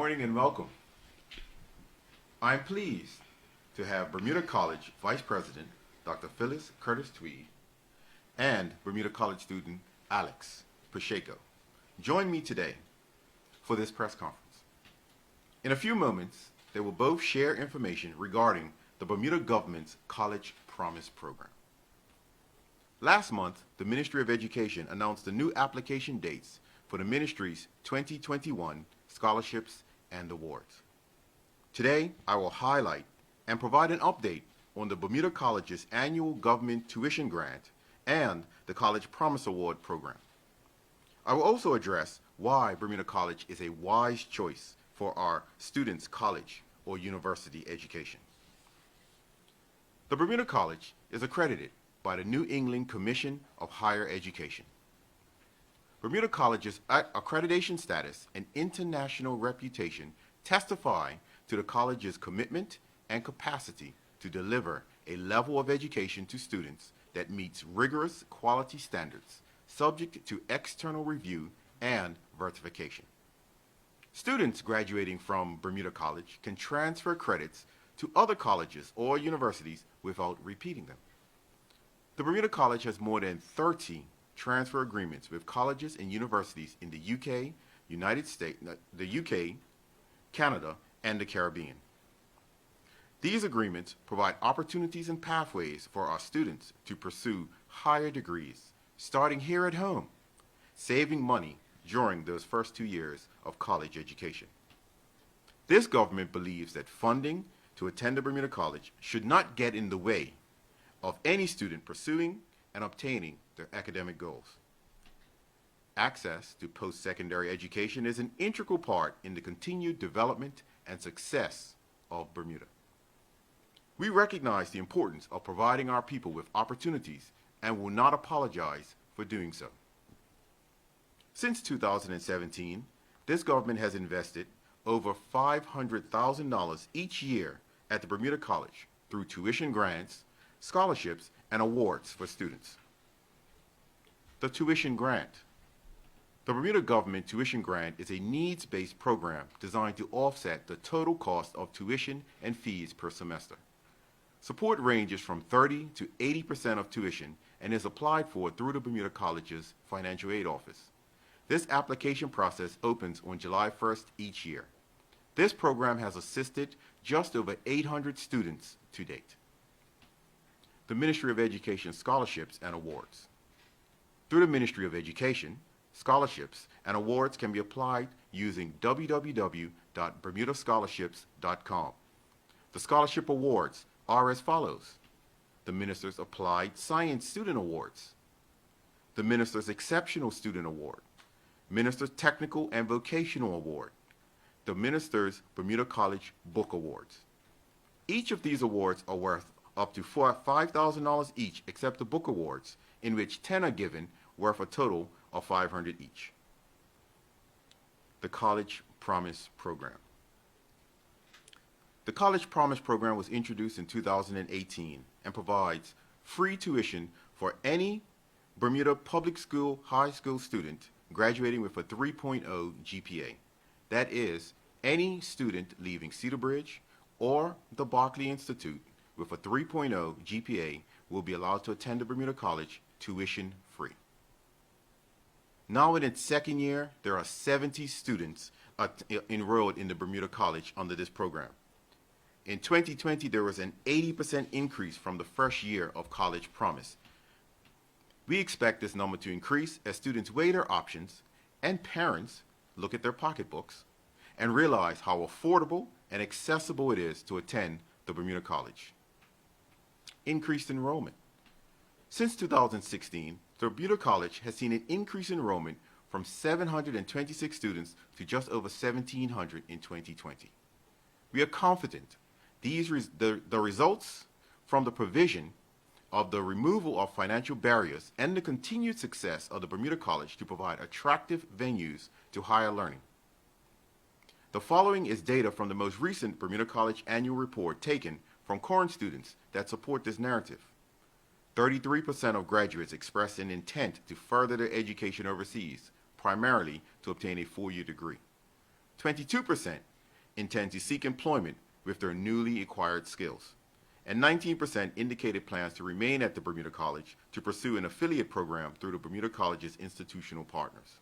morning and welcome. I'm pleased to have Bermuda College Vice President Dr. Phyllis Curtis Tweed and Bermuda College student Alex Pacheco join me today for this press conference. In a few moments, they will both share information regarding the Bermuda government's College Promise program. Last month, the Ministry of Education announced the new application dates for the ministry's 2021 scholarships and awards. Today, I will highlight and provide an update on the Bermuda College's annual government tuition grant and the College Promise Award program. I will also address why Bermuda College is a wise choice for our students' college or university education. The Bermuda College is accredited by the New England Commission of Higher Education. Bermuda College's accreditation status and international reputation testify to the college's commitment and capacity to deliver a level of education to students that meets rigorous quality standards, subject to external review and verification. Students graduating from Bermuda College can transfer credits to other colleges or universities without repeating them. The Bermuda College has more than 30 transfer agreements with colleges and universities in the UK, United States, the UK, Canada, and the Caribbean. These agreements provide opportunities and pathways for our students to pursue higher degrees, starting here at home, saving money during those first 2 years of college education. This government believes that funding to attend a Bermuda College should not get in the way of any student pursuing and obtaining their academic goals. Access to post-secondary education is an integral part in the continued development and success of Bermuda. We recognize the importance of providing our people with opportunities and will not apologize for doing so. Since 2017, this government has invested over $500,000 each year at the Bermuda College through tuition grants, scholarships, and awards for students. The tuition grant. The Bermuda government tuition grant is a needs-based program designed to offset the total cost of tuition and fees per semester. Support ranges from 30% to 80% of tuition and is applied for through the Bermuda College's financial aid office. This application process opens on July 1st each year. This program has assisted just over 800 students to date. The Ministry of Education scholarships and awards. Through the Ministry of Education, scholarships and awards can be applied using www.bermudascholarships.com. The scholarship awards are as follows: the Minister's Applied Science Student Awards, the Minister's Exceptional Student Award, Minister's Technical and Vocational Award, the Minister's Bermuda College Book Awards. Each of these awards are worth up to $5,000 each, except the book awards, in which 10 are given, worth a total of $500 each. The College Promise Program. The College Promise Program was introduced in 2018 and provides free tuition for any Bermuda public school high school student graduating with a 3.0 GPA. That is, any student leaving Cedar Bridge or the Berkeley Institute with a 3.0 GPA will be allowed to attend the Bermuda College tuition free. Now in its second year, there are 70 students enrolled in the Bermuda College under this program. In 2020, there was an 80% increase from the first year of College Promise. We expect this number to increase as students weigh their options and parents look at their pocketbooks and realize how affordable and accessible it is to attend the Bermuda College. Increased enrollment. Since 2016, the Bermuda College has seen an increased enrollment from 726 students to just over 1,700 in 2020. We are confident the results from the provision of the removal of financial barriers and the continued success of the Bermuda College to provide attractive venues to higher learning. The following is data from the most recent Bermuda College annual report taken from current students that support this narrative. 33% of graduates expressed an intent to further their education overseas, primarily to obtain a 4-year degree. 22% intend to seek employment with their newly acquired skills, and 19% indicated plans to remain at the Bermuda College to pursue an affiliate program through the Bermuda College's institutional partners.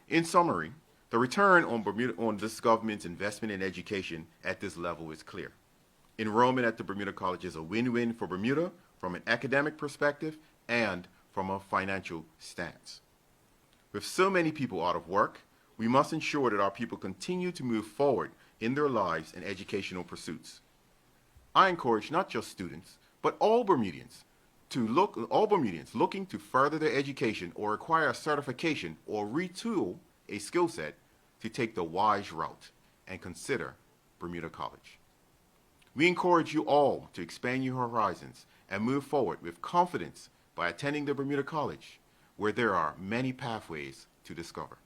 In summary, the return on this government's investment in education at this level is clear. Enrollment at the Bermuda College is a win-win for Bermuda from an academic perspective and from a financial stance. With so many people out of work, we must ensure that our people continue to move forward in their lives and educational pursuits. I encourage not just students, but all Bermudians looking to further their education or acquire a certification or retool a skill set to take the wise route and consider Bermuda College. We encourage you all to expand your horizons and move forward with confidence by attending the Bermuda College, where there are many pathways to discover.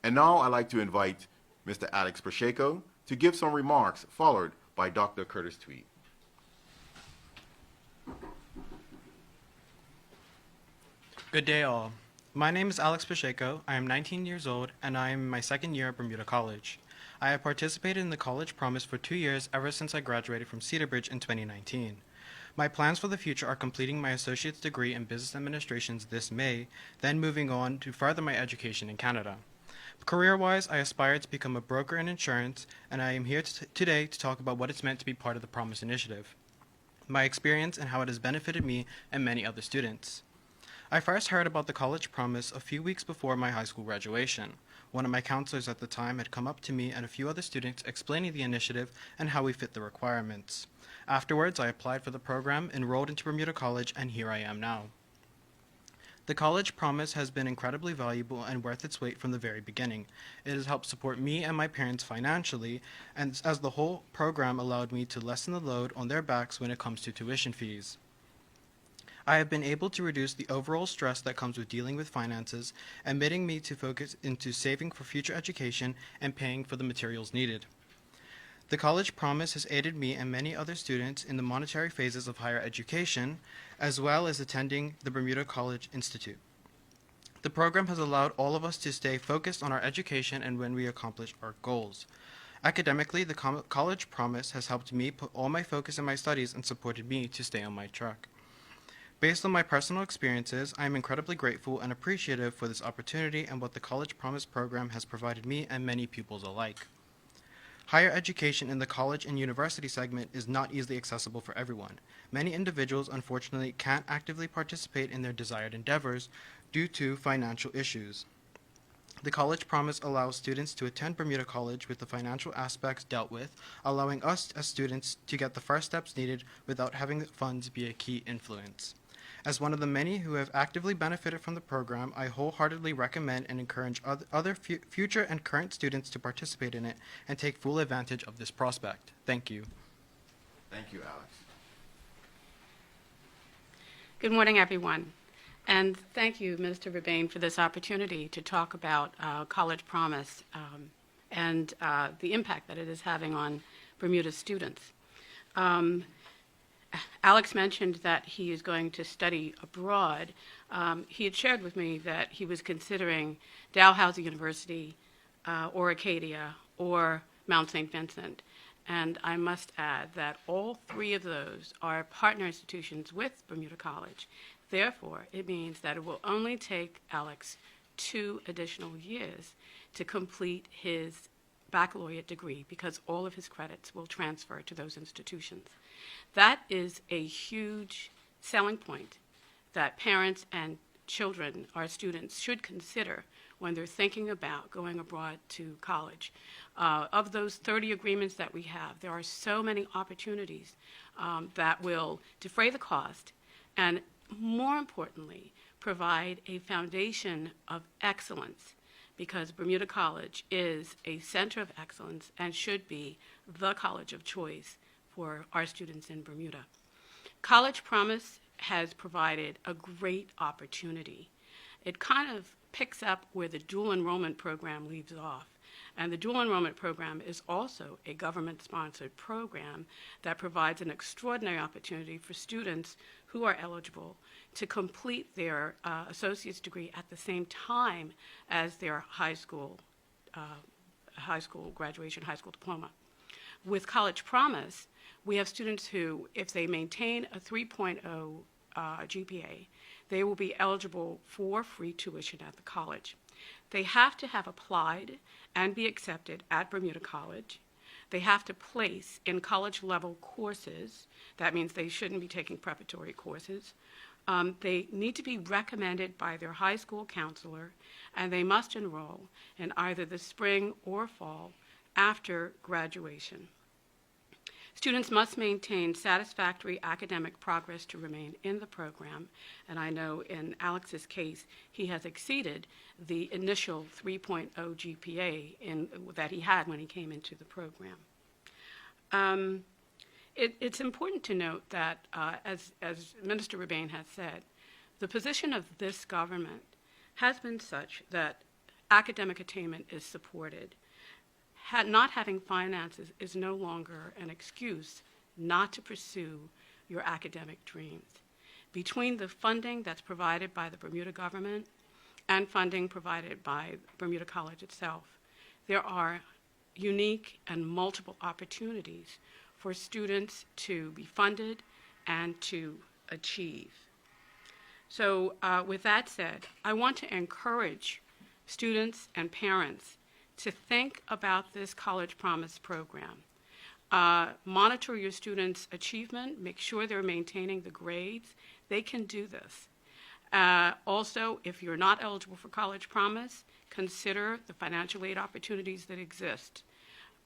And now I'd like to invite Mr. Alex Pacheco to give some remarks, followed by Dr. Curtis Tweed. Good day all. My name is Alex Pacheco. I am 19 years old and I am in my second year at Bermuda College. I have participated in the College Promise for 2 years ever since I graduated from Cedar Bridge in 2019. My plans for the future are completing my associate's degree in business administrations this May, then moving on to further my education in Canada. Career-wise, I aspire to become a broker in insurance, and I am here today to talk about what it's meant to be part of the Promise Initiative, my experience and how it has benefited me and many other students. I first heard about the College Promise a few weeks before my high school graduation. One of my counselors at the time had come up to me and a few other students explaining the initiative and how we fit the requirements. Afterwards, I applied for the program, enrolled into Bermuda College, and here I am now. The College Promise has been incredibly valuable and worth its weight from the very beginning. It has helped support me and my parents financially, and as the whole program allowed me to lessen the load on their backs when it comes to tuition fees. I have been able to reduce the overall stress that comes with dealing with finances, admitting me to focus into saving for future education and paying for the materials needed. The College Promise has aided me and many other students in the monetary phases of higher education, as well as attending the Bermuda College Institute. The program has allowed all of us to stay focused on our education and when we accomplish our goals. Academically, the College Promise has helped me put all my focus in my studies and supported me to stay on my track. Based on my personal experiences, I am incredibly grateful and appreciative for this opportunity and what the College Promise program has provided me and many pupils alike. Higher education in the college and university segment is not easily accessible for everyone. Many individuals, unfortunately, can't actively participate in their desired endeavors due to financial issues. The College Promise allows students to attend Bermuda College with the financial aspects dealt with, allowing us as students to get the first steps needed without having the funds be a key influence. As one of the many who have actively benefited from the program, I wholeheartedly recommend and encourage other future and current students to participate in it and take full advantage of this prospect. Thank you. Thank you, Alex. Good morning, everyone. And thank you, Mr. Rabain, for this opportunity to talk about College Promise and the impact that it is having on Bermuda students. Alex mentioned that he is going to study abroad. He had shared with me that he was considering Dalhousie University or Acadia or Mount St. Vincent. And I must add that all three of those are partner institutions with Bermuda College. Therefore, it means that it will only take Alex 2 additional years to complete his baccalaureate degree because all of his credits will transfer to those institutions. That is a huge selling point that parents and children, our students, should consider when they're thinking about going abroad to college. Of those 30 agreements that we have, there are so many opportunities that will defray the cost and, more importantly, provide a foundation of excellence, because Bermuda College is a center of excellence and should be the college of choice for our students in Bermuda. College Promise has provided a great opportunity. It kind of picks up where the dual enrollment program leaves off. And the dual enrollment program is also a government-sponsored program that provides an extraordinary opportunity for students who are eligible to complete their associate's degree at the same time as their high school high school graduation, high school diploma. With College Promise, we have students who, if they maintain a 3.0 GPA, they will be eligible for free tuition at the college. They have to have applied and be accepted at Bermuda College. They have to place in college-level courses. That means they shouldn't be taking preparatory courses. They need to be recommended by their high school counselor, and they must enroll in either the spring or fall after graduation. Students must maintain satisfactory academic progress to remain in the program, and I know in Alex's case, he has exceeded the initial 3.0 GPA that he had when he came into the program. It's important to note that, as Minister Rabain has said, the position of this government has been such that academic attainment is supported. Not having finances is no longer an excuse not to pursue your academic dreams. Between the funding that's provided by the Bermuda government and funding provided by Bermuda College itself, there are unique and multiple opportunities for students to be funded and to achieve. So with that said, I want to encourage students and parents to think about this College Promise program. Monitor your students' achievement, make sure they're maintaining the grades. They can do this. Also, if you're not eligible for College Promise, consider the financial aid opportunities that exist.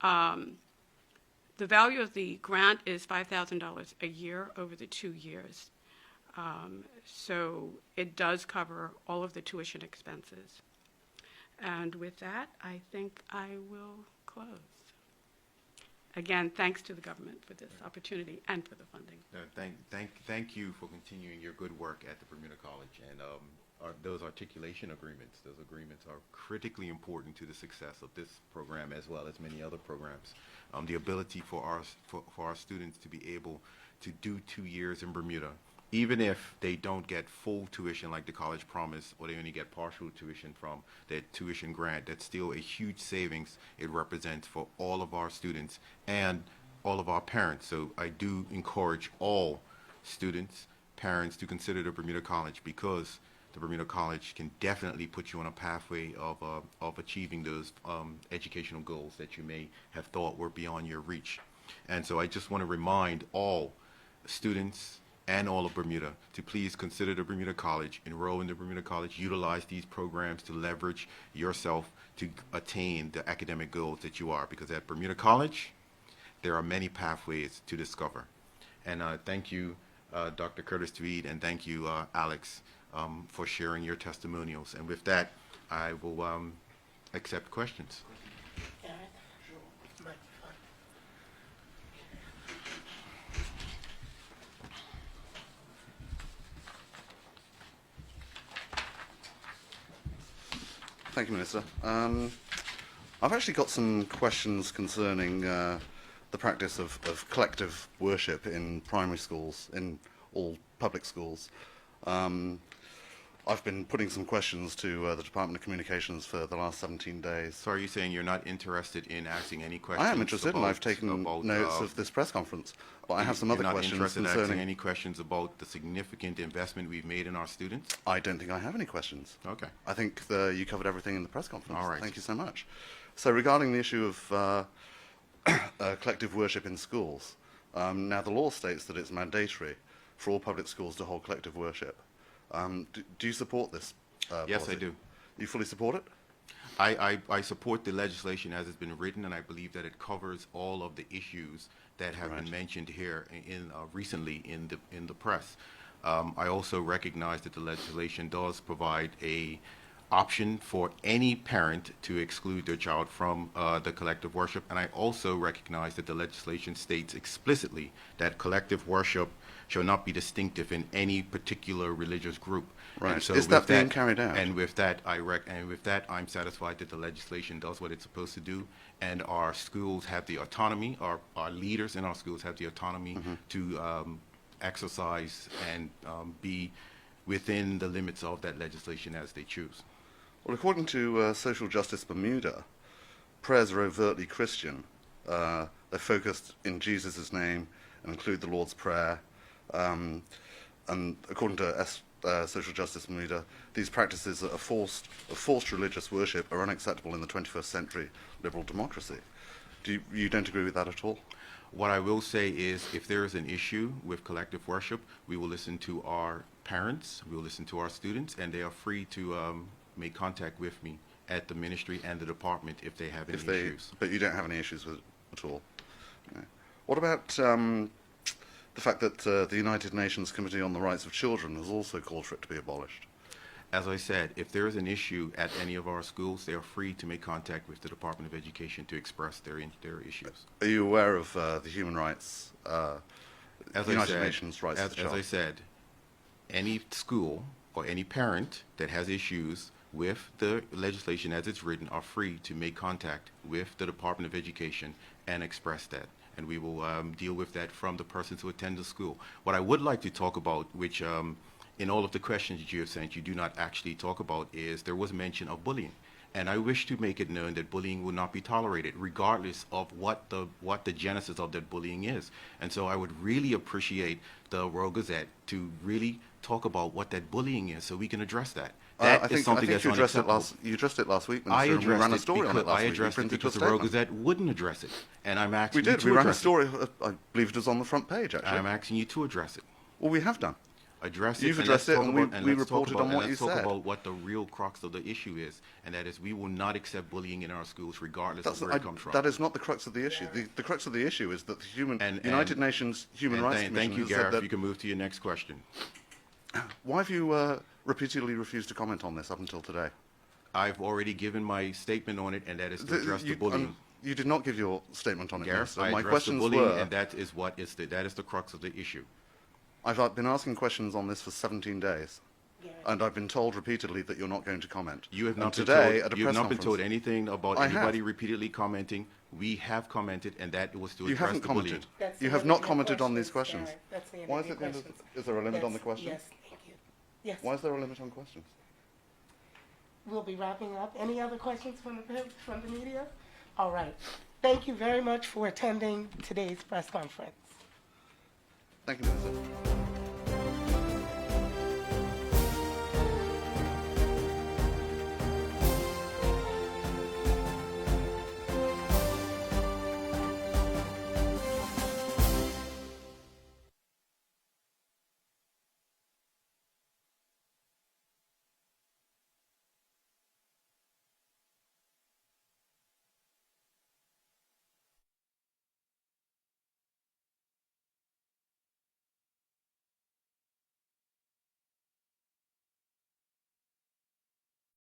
The value of the grant is $5,000 a year over the 2 years. So it does cover all of the tuition expenses. And with that, I think I will close. Again, thanks to the government for this opportunity and for the funding. Thank you for continuing your good work at the Bermuda College. And those articulation agreements, those agreements are critically important to the success of this program as well as many other programs. The ability for our students to be able to do 2 years in Bermuda, even if they don't get full tuition like the College Promise, or they only get partial tuition from that tuition grant, that's still a huge savings it represents for all of our students and all of our parents. So I do encourage all students, parents to consider the Bermuda College, because the Bermuda College can definitely put you on a pathway of achieving those educational goals that you may have thought were beyond your reach. And so I just want to remind all students and all of Bermuda to please consider the Bermuda College, enroll in the Bermuda College, utilize these programs to leverage yourself to attain the academic goals that you are, because at Bermuda College, there are many pathways to discover. And thank you, Dr. Curtis Tweed, and thank you, Alex, for sharing your testimonials. And with that, I will accept questions. Thank you, Minister. I've actually got some questions concerning the practice of collective worship in primary schools, in all public schools. I've been putting some questions to the Department of Communications for the last 17 days. So are you saying you're not interested in asking any questions? I am interested, and I've taken notes of this press conference. But I have some other questions You're not interested in concerning... asking any questions about the significant investment we've made in our students? I don't think I have any questions. Okay. I think you covered everything in the press conference. All right. Thank you so much. So regarding the issue of collective worship in schools, now the law states that it's mandatory for all public schools to hold collective worship. Do you support this Yes, policy? I do. You fully support it? I support the legislation as it's been written, and I believe that it covers all of the issues that have been mentioned here recently in the press. I also recognize that the legislation does provide a option for any parent to exclude their child from the collective worship, and I also recognize that the legislation states explicitly that collective worship shall not be distinctive in any particular religious group. Right. And so Is that being carried out? And with that, I'm satisfied that the legislation does what it's supposed to do, and our schools have the autonomy. Our leaders in our schools have the autonomy to exercise and be within the limits of that legislation as they choose. Well, according to Social Justice Bermuda, prayers are overtly Christian. They're focused in Jesus' name and include the Lord's Prayer. And according to Social Justice Bermuda, these practices of forced religious worship are unacceptable in the 21st century liberal democracy. You don't agree with that at all? What I will say is, if there is an issue with collective worship, we will listen to our parents, we will listen to our students, and they are free to make contact with me at the ministry and the department if they have any issues. But you don't have any issues with it at all? No. What about the fact that the United Nations Committee on the Rights of Children has also called for it to be abolished? As I said, if there is an issue at any of our schools, they are free to make contact with the Department of Education to express their issues. Are you aware of the human rights, United Nations Rights of the Child? As I said, any school or any parent that has issues with the legislation as it's written are free to make contact with the Department of Education and express that. And we will deal with that from the persons who attend the school. What I would like to talk about, which in all of the questions that you have sent, you do not actually talk about, is there was mention of bullying. And I wish to make it known that bullying will not be tolerated, regardless of what the genesis of that bullying is. And so I would really appreciate the Royal Gazette to really talk about what that bullying is, so we can address that. I think you addressed it last week, Minister, and we ran a story on it last week. I addressed it because the Royal Gazette wouldn't address it, and I'm asking you to address it. We ran a story. I believe it was on the front page, actually. I'm asking you to address it. Well, we have done. Address it. You've addressed it, and we reported on what you said. Let's talk about what the real crux of the issue is, and that is we will not accept bullying in our schools, regardless of where it comes from. That is not the crux of the issue. The crux of the issue is that the United Nations Human Rights Commission Thank you, has said Gareth. that. You can move to your next question. Why have you repeatedly refused to comment on this up until today? I've already given my statement on it, and that is to address the bullying. You did not give your statement on it, Gareth, Minister. I My addressed questions the bullying, were, and that is the crux of the issue. I've been asking questions on this for 17 days, and I've been told repeatedly that you're not going to comment. You have not been told anything about anybody repeatedly commenting. We have commented, and that was to address the bullying. You have not commented on these questions. Why is it? Is there a limit on the questions? Yes, thank you. Yes. Why is there a limit on questions? We'll be wrapping up. Any other questions from the media? All right. Thank you very much for attending today's press conference. Thank you, Minister.